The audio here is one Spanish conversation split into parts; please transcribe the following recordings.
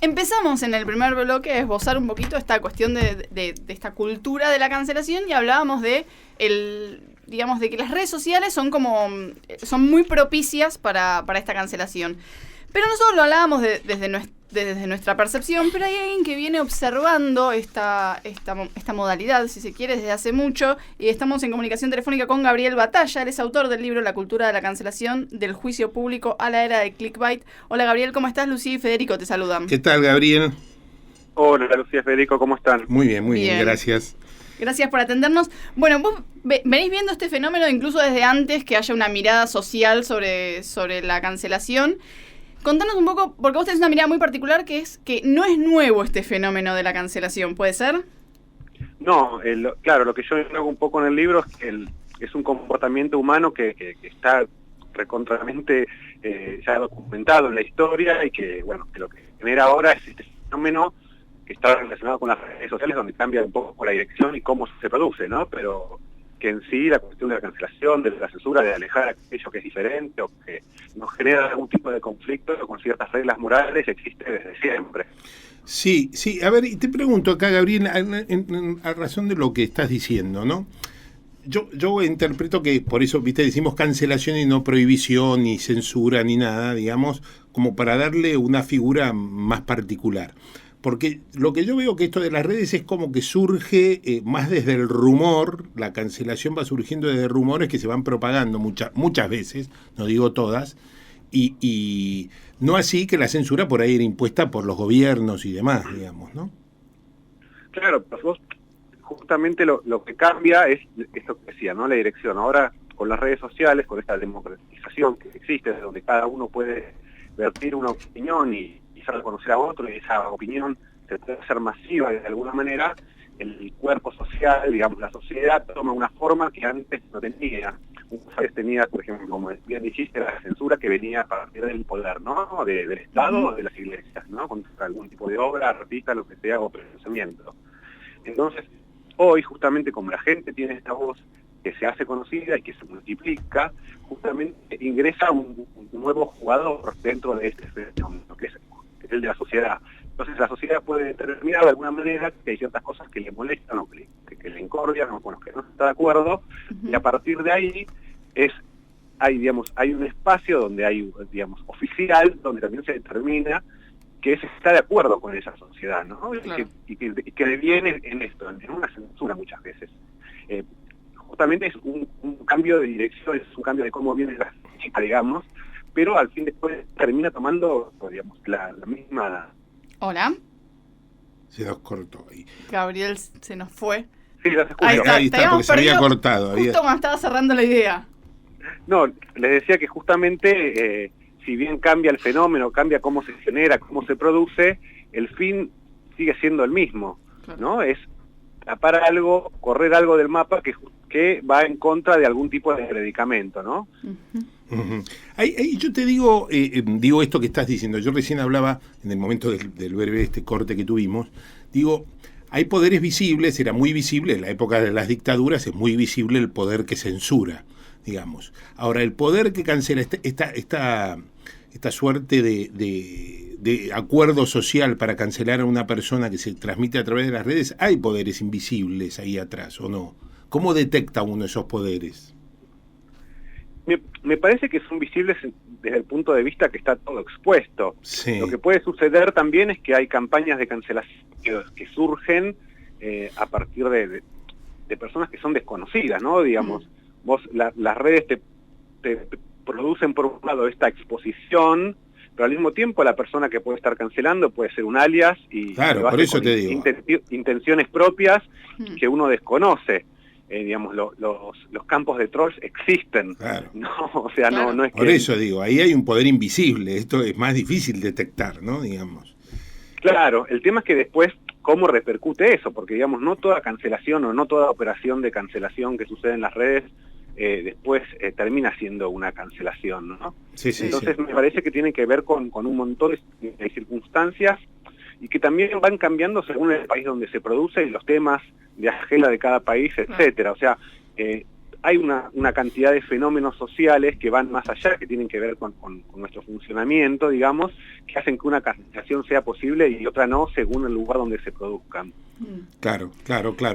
Empezamos en el primer bloque a esbozar un poquito esta cuestión de esta cultura de la cancelación y hablábamos digamos, de que las redes sociales son muy propicias para esta cancelación. Pero nosotros lo hablábamos desde nuestra percepción, pero hay alguien que viene observando esta modalidad, si se quiere, desde hace mucho, y estamos en comunicación telefónica con Gabriel Batalla. Él es autor del libro La cultura de la cancelación, del juicio público a la era de clickbait. Hola Gabriel, ¿cómo estás? Lucía y Federico te saludan. ¿Qué tal, Gabriel? Hola Lucía, Federico, ¿cómo están? Muy bien, gracias. Gracias por atendernos. Bueno, vos venís viendo este fenómeno incluso desde antes que haya una mirada social sobre la cancelación. Contanos un poco, porque vos tenés una mirada muy particular, que es que no es nuevo este fenómeno de la cancelación, ¿puede ser? No, claro, lo que yo hago un poco en el libro es que es un comportamiento humano que está recontramente ya documentado en la historia y que, bueno, que lo que genera ahora es este fenómeno que está relacionado con las redes sociales, donde cambia un poco la dirección y cómo se produce, ¿no? Pero que en sí la cuestión de la cancelación, de la censura, de alejar aquello que es diferente o que nos genera algún tipo de conflicto con ciertas reglas morales, existe desde siempre. Sí, a ver, y te pregunto acá, Gabriel, a razón de lo que estás diciendo, ¿no? Yo interpreto que por eso, viste, decimos cancelación y no prohibición, ni censura, ni nada, digamos, como para darle una figura más particular. Porque lo que yo veo que esto de las redes es como que surge más desde el rumor, la cancelación va surgiendo desde rumores que se van propagando muchas veces, no digo todas, y no así que la censura por ahí era impuesta por los gobiernos y demás, digamos, ¿no? Claro, pues vos, justamente lo que cambia es esto que decía, ¿no? La dirección. Ahora, con las redes sociales, con esta democratización que existe, donde cada uno puede vertir una opinión y a conocer a otro, y esa opinión se puede hacer masiva de alguna manera, el cuerpo social, digamos, la sociedad toma una forma que antes no tenía. Antes tenía, por ejemplo, como bien dijiste, la censura que venía a partir del poder, ¿no? Del Estado o de las iglesias, ¿no? Contra algún tipo de obra, artista, lo que sea, o pensamiento. Entonces, hoy, justamente como la gente tiene esta voz que se hace conocida y que se multiplica, justamente ingresa un nuevo jugador dentro de este fenómeno, que es el de la sociedad. Entonces la sociedad puede determinar de alguna manera que hay ciertas cosas que le molestan o que le incordian o con los que no está de acuerdo, y a partir de ahí hay un espacio donde hay, digamos, oficial, donde también se determina que se está de acuerdo con esa sociedad, ¿no? Claro. Y que deviene en esto, en una censura muchas veces. Justamente es un cambio de dirección, es un cambio de cómo viene la chica, digamos, pero al fin después termina tomando, digamos, la misma... Hola. Se nos cortó ahí. Gabriel se nos fue. Sí, las escucho. Ahí está, porque se había cortado. Justo cuando estaba cerrando la idea. No, les decía que justamente, si bien cambia el fenómeno, cambia cómo se genera, cómo se produce, el fin sigue siendo el mismo, claro, ¿no? Es tapar algo, correr algo del mapa que va en contra de algún tipo de predicamento, ¿no? Uh-huh. Uh-huh. Ahí yo te digo esto que estás diciendo. Yo recién hablaba, en el momento del breve corte que tuvimos, digo, hay poderes visibles, era muy visible, en la época de las dictaduras es muy visible el poder que censura, digamos. Ahora, el poder que cancela esta suerte de acuerdo social para cancelar a una persona que se transmite a través de las redes, hay poderes invisibles ahí atrás, ¿o no? ¿Cómo detecta uno esos poderes? Me parece que son visibles desde el punto de vista que está todo expuesto. Sí. Lo que puede suceder también es que hay campañas de cancelación que surgen a partir de personas que son desconocidas, ¿no? Digamos, vos las redes te producen por un lado esta exposición, pero al mismo tiempo la persona que puede estar cancelando puede ser un alias y claro, por eso te digo, intenciones propias que uno desconoce. Digamos, los campos de trolls existen, claro, no, o sea, claro, no es que... Por eso digo, ahí hay un poder invisible, esto es más difícil detectar, ¿no? Digamos. Claro, el tema es que después, ¿cómo repercute eso? Porque, digamos, no toda cancelación o no toda operación de cancelación que sucede en las redes después termina siendo una cancelación, ¿no? Sí, Entonces sí. Me parece que tiene que ver con un montón de circunstancias y que también van cambiando según el país donde se produce y los temas de agenda de cada país, etcétera. O sea, hay una cantidad de fenómenos sociales que van más allá, que tienen que ver con nuestro funcionamiento, digamos, que hacen que una cancelación sea posible y otra no, según el lugar donde se produzcan. Claro.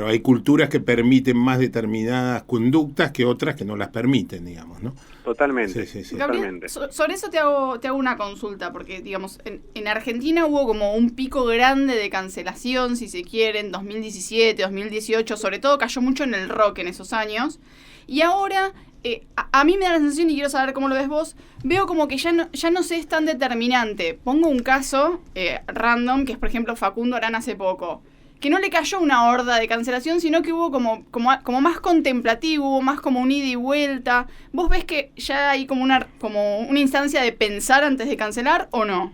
Hay culturas que permiten más determinadas conductas que otras que no las permiten, digamos, ¿no? Totalmente. Sí. Gabriel, sobre eso te hago una consulta, porque, digamos, en Argentina hubo como un pico grande de cancelación, si se quiere, en 2017, 2018, sobre todo cayó mucho en el rock en esos años, y ahora, a mí me da la sensación, y quiero saber cómo lo ves vos, veo como que ya no se es tan determinante. Pongo un caso random, que es, por ejemplo, Facundo Arana hace poco, que no le cayó una horda de cancelación, sino que hubo como más contemplativo, más como un ida y vuelta. ¿Vos ves que ya hay como una instancia de pensar antes de cancelar o no?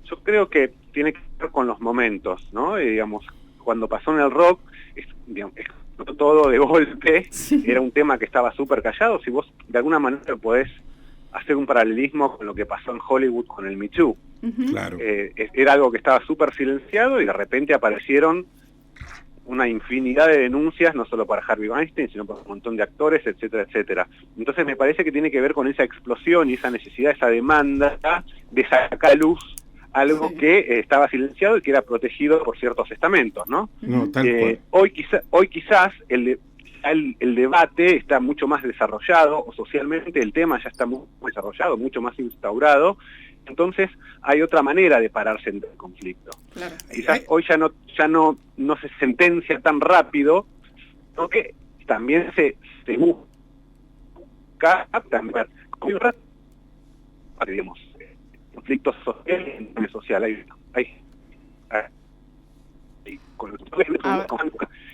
Yo creo que tiene que ver con los momentos, ¿no? Digamos, cuando pasó en el rock, explotó todo de golpe, sí. Era un tema que estaba súper callado. Si vos de alguna manera podés hacer un paralelismo con lo que pasó en Hollywood con el Me Too. Claro. Era algo que estaba súper silenciado y de repente aparecieron una infinidad de denuncias, no solo para Harvey Weinstein, sino para un montón de actores, etcétera, etcétera. Entonces me parece que tiene que ver con esa explosión y esa necesidad, esa demanda de sacar a luz algo que estaba silenciado y que era protegido por ciertos estamentos, ¿no? Hoy quizás el debate está mucho más desarrollado, o socialmente el tema ya está muy desarrollado, mucho más instaurado. Entonces hay otra manera de pararse en el conflicto. Claro. Quizás hoy ya no se sentencia tan rápido, sino que también se busca también, digamos, conflictos sociales,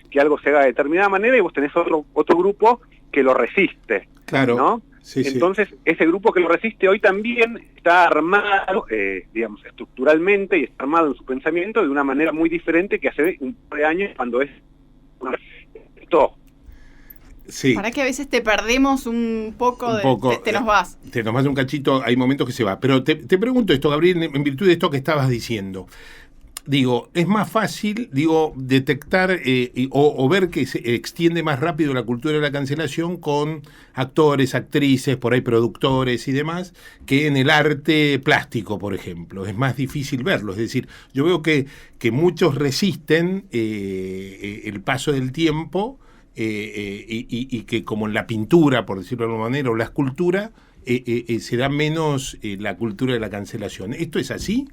que algo se haga de determinada manera y vos tenés otro grupo que lo resiste, claro, ¿no? Sí, entonces, ese grupo que lo resiste hoy también está armado, digamos, estructuralmente, y está armado en su pensamiento de una manera muy diferente que hace un par de años cuando es esto. Sí. Para que a veces te perdemos un poco, te nos vas. Te nos vas un cachito, hay momentos que se va. Pero te pregunto esto, Gabriel, en virtud de esto que estabas diciendo. Digo, es más fácil, detectar o ver que se extiende más rápido la cultura de la cancelación con actores, actrices, por ahí productores y demás, que en el arte plástico, por ejemplo. Es más difícil verlo. Es decir, yo veo que muchos resisten el paso del tiempo y que como en la pintura, por decirlo de alguna manera, o la escultura, se da menos la cultura de la cancelación. ¿Esto es así?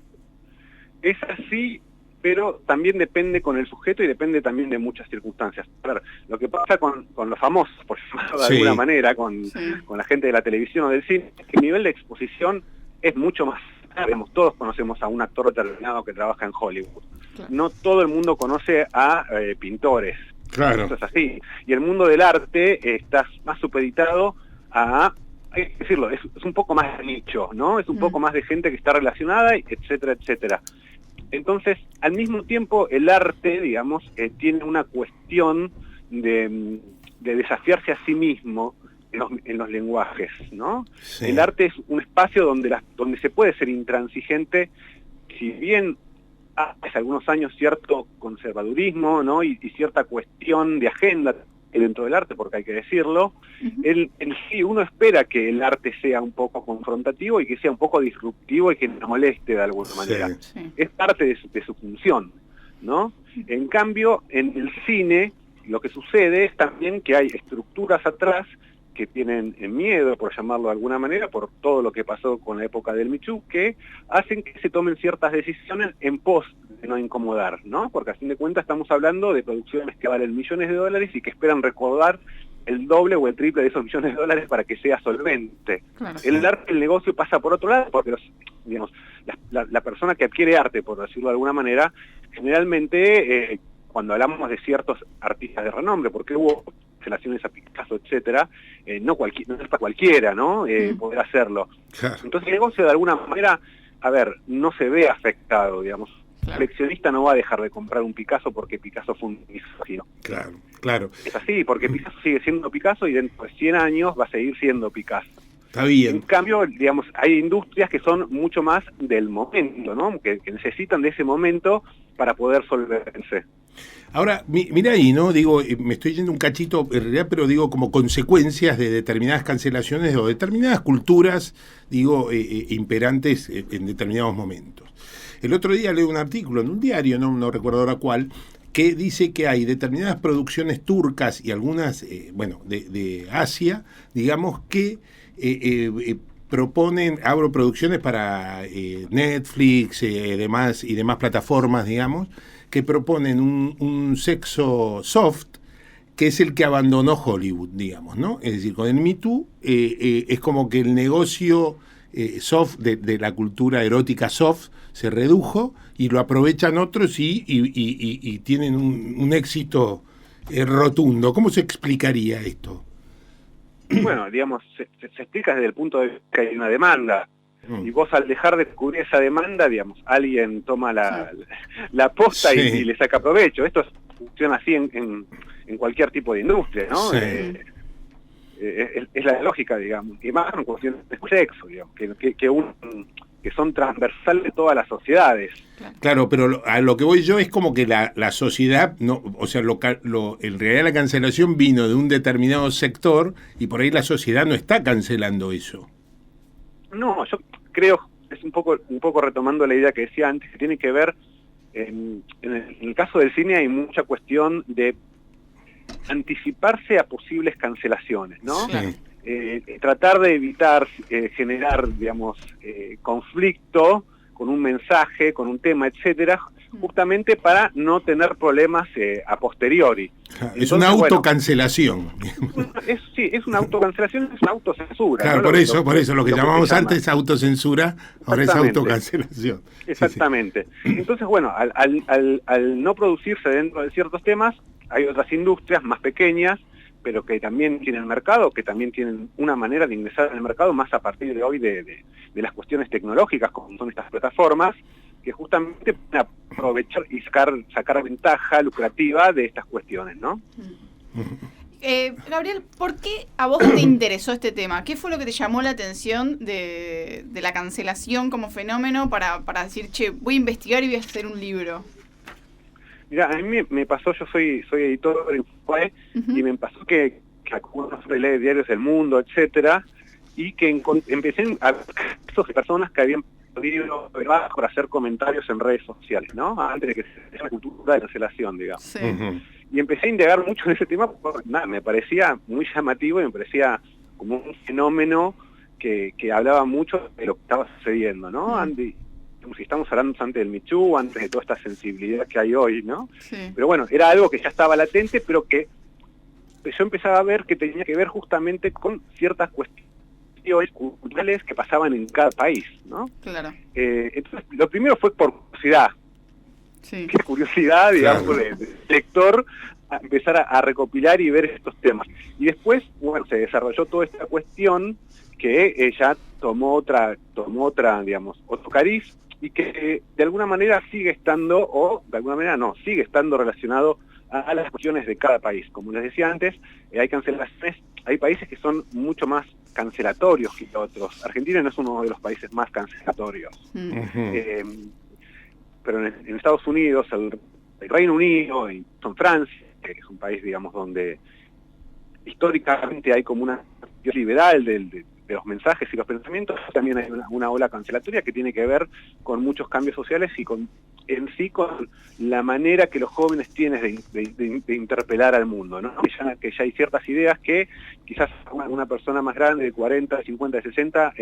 Es así, pero también depende con el sujeto y depende también de muchas circunstancias. A ver, lo que pasa con los famosos, por llamarlo de alguna manera, con la gente de la televisión o del cine, es que el nivel de exposición es mucho más. Digamos, todos conocemos a un actor determinado que trabaja en Hollywood. Claro. No todo el mundo conoce a pintores. Claro. Eso es así. Y el mundo del arte está más supeditado a... hay que decirlo, es un poco más de nicho, ¿no? Es un poco más de gente que está relacionada, etcétera, etcétera. Entonces, al mismo tiempo, el arte, digamos, tiene una cuestión de desafiarse a sí mismo en los lenguajes, ¿no? Sí. El arte es un espacio donde se puede ser intransigente, si bien hace algunos años cierto conservadurismo, ¿no? y cierta cuestión de agenda dentro del arte, porque hay que decirlo, en sí uno espera que el arte sea un poco confrontativo y que sea un poco disruptivo y que nos moleste de alguna manera. Sí. Es parte de su función, ¿no? En cambio, en el cine lo que sucede es también que hay estructuras atrás que tienen miedo, por llamarlo de alguna manera, por todo lo que pasó con la época del Me Too, que hacen que se tomen ciertas decisiones en pos de no incomodar, ¿no? Porque a fin de cuentas estamos hablando de producciones que valen millones de dólares y que esperan recaudar el doble o el triple de esos millones de dólares para que sea solvente. Claro. El arte, el negocio pasa por otro lado, porque la persona que adquiere arte, por decirlo de alguna manera, generalmente, cuando hablamos de ciertos artistas de renombre, porque hubo relaciones a Picasso, etcétera, no es para cualquiera, ¿no? Poder hacerlo. Claro. Entonces el negocio de alguna manera, no se ve afectado, digamos. Claro. El coleccionista no va a dejar de comprar un Picasso porque Picasso fue un misógino. Claro. Es así, porque Picasso sigue siendo Picasso y dentro de 100 años va a seguir siendo Picasso. Está bien. En cambio, digamos, hay industrias que son mucho más del momento, ¿no? Que necesitan de ese momento para poder solventarse. Ahora, mira ahí, ¿no? Digo, me estoy yendo un cachito en realidad, pero digo, como consecuencias de determinadas cancelaciones o determinadas culturas, digo, imperantes en determinados momentos. El otro día leí un artículo en un diario, no recuerdo ahora cuál, que dice que hay determinadas producciones turcas y algunas, de Asia, digamos, que proponen, abro producciones para Netflix y demás plataformas, digamos, que proponen un sexo soft, que es el que abandonó Hollywood, digamos, ¿no? Es decir, con el Me Too es como que el negocio soft de la cultura erótica soft se redujo y lo aprovechan otros y tienen un éxito rotundo. ¿Cómo se explicaría esto? Bueno, digamos, se explica desde el punto de vista que hay una demanda. Y vos al dejar de cubrir esa demanda, digamos, alguien toma la posta sí. y le saca provecho. Esto funciona así en cualquier tipo de industria, ¿no? Sí. Es la lógica, digamos. Y más en cuestiones de sexo, digamos, que son transversales de todas las sociedades. Claro, pero a lo que voy yo es como que la sociedad, no, o sea, en realidad la cancelación vino de un determinado sector y por ahí la sociedad no está cancelando eso. No, yo creo, es un poco retomando la idea que decía antes, que tiene que ver, en el caso del cine hay mucha cuestión de anticiparse a posibles cancelaciones, ¿no? Sí. Tratar de evitar generar, digamos, conflicto con un mensaje, con un tema, etcétera, justamente para no tener problemas a posteriori. Es una autocancelación. Es una autocancelación, es una autocensura. Claro, ¿no? por eso, lo que llamamos antes autocensura, ahora es autocancelación. Exactamente. Sí, sí. Entonces, bueno, al no producirse dentro de ciertos temas, hay otras industrias más pequeñas, pero que también tienen mercado, que también tienen una manera de ingresar en el mercado más a partir de hoy de las cuestiones tecnológicas, como son estas plataformas, que justamente pueden aprovechar y sacar ventaja lucrativa de estas cuestiones, ¿no? Gabriel, ¿por qué a vos te interesó este tema? ¿Qué fue lo que te llamó la atención de la cancelación como fenómeno para decir, che, voy a investigar y voy a hacer un libro? Mira, a mí me pasó, yo soy editor en Infobae, y me pasó que uno lee diarios del mundo, etcétera, y que empecé a ver casos de personas que habían podido por hacer comentarios en redes sociales, ¿no? Antes de que se dé la cultura de cancelación, digamos. Sí. Y empecé a indagar mucho en ese tema, porque me parecía muy llamativo y me parecía como un fenómeno que hablaba mucho de lo que estaba sucediendo, ¿no? Si estamos hablando antes del Me Too, antes de toda esta sensibilidad que hay hoy, ¿no? Sí. Pero bueno, era algo que ya estaba latente, pero que yo empezaba a ver que tenía que ver justamente con ciertas cuestiones culturales que pasaban en cada país, ¿no? Claro. Entonces, lo primero fue por curiosidad. Sí. Qué curiosidad, digamos, Claro. de lector, a empezar a recopilar y ver estos temas. Y después, bueno, se desarrolló toda esta cuestión que ya tomó otra, digamos, otro cariz, y que de alguna manera sigue estando, o de alguna manera no, sigue estando relacionado a las cuestiones de cada país. Como les decía antes, hay cancelaciones, hay países que son mucho más cancelatorios que otros. Argentina no es uno de los países más cancelatorios. Pero en Estados Unidos, el Reino Unido, y en Francia, que es un país, digamos, donde históricamente hay como una liberal de los mensajes y los pensamientos, también hay una ola cancelatoria que tiene que ver con muchos cambios sociales y con la manera que los jóvenes tienen de interpelar al mundo, ¿no? Que ya hay ciertas ideas que quizás una persona más grande de 40, 50, 60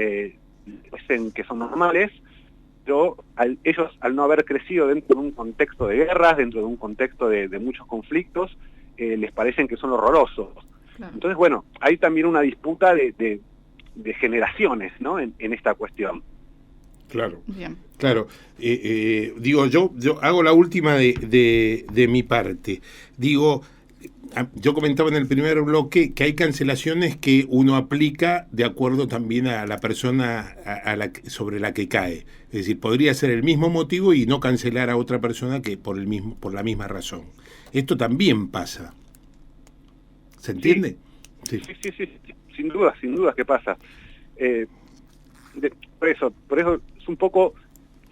dicen que son normales, pero ellos al no haber crecido dentro de un contexto de guerras, dentro de un contexto de muchos conflictos, les parecen que son horrorosos. Claro. Entonces, bueno, hay también una disputa de generaciones, ¿no? En esta cuestión. Claro. Bien. Claro. Digo, yo hago la última de mi parte. Digo, yo comentaba en el primer bloque que hay cancelaciones que uno aplica de acuerdo también a la persona sobre la que cae. Es decir, podría ser el mismo motivo y no cancelar a otra persona que por la misma razón. Esto también pasa. ¿Se entiende? Sí, sin duda que pasa. por eso es un poco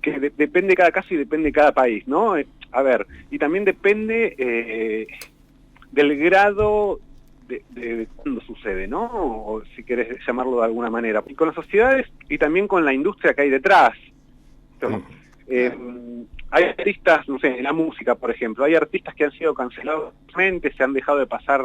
que depende de cada caso y depende de cada país, ¿no? A ver, y también depende del grado de cuándo sucede, ¿no? O si querés llamarlo de alguna manera. Y con las sociedades y también con la industria que hay detrás. Hay artistas, no sé, en la música, por ejemplo, hay artistas que han sido cancelados, se han dejado de pasar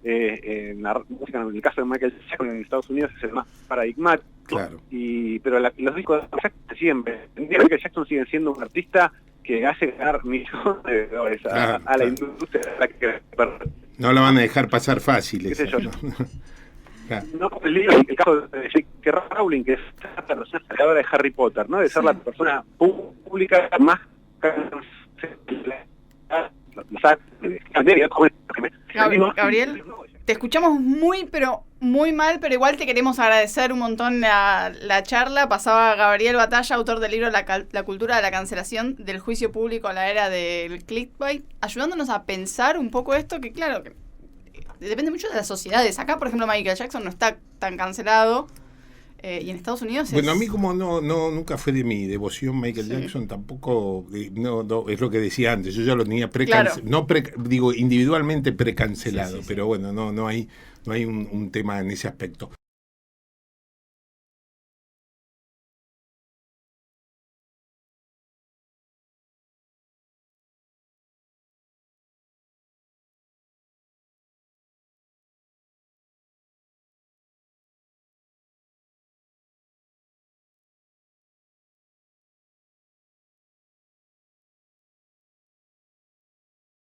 en la música, en el caso de Michael Jackson en Estados Unidos es el más paradigmático. Claro. Pero los discos de Jackson siguen vendiendo. Michael Jackson sigue siendo un artista que hace ganar millones de dólares a la industria de la que no la van a dejar pasar fácil. ¿Qué sé yo? Claro. No, el caso de J.K. Rowling, que es la persona creadora de Harry Potter, ¿no? De ser la persona pública más... Gabriel, te escuchamos pero muy mal, pero igual te queremos agradecer un montón la charla. Pasaba Gabriel Batalla, autor del libro La cultura de la cancelación, del juicio público a la era del clickbait, ayudándonos a pensar un poco esto, que claro, que depende mucho de las sociedades. Acá, por ejemplo, Michael Jackson no está tan cancelado, y en Estados Unidos Bueno, a mí como nunca fue de mi devoción Michael Jackson, tampoco, no, es lo que decía antes, yo ya lo tenía digo individualmente precancelado, pero bueno, no hay un tema en ese aspecto.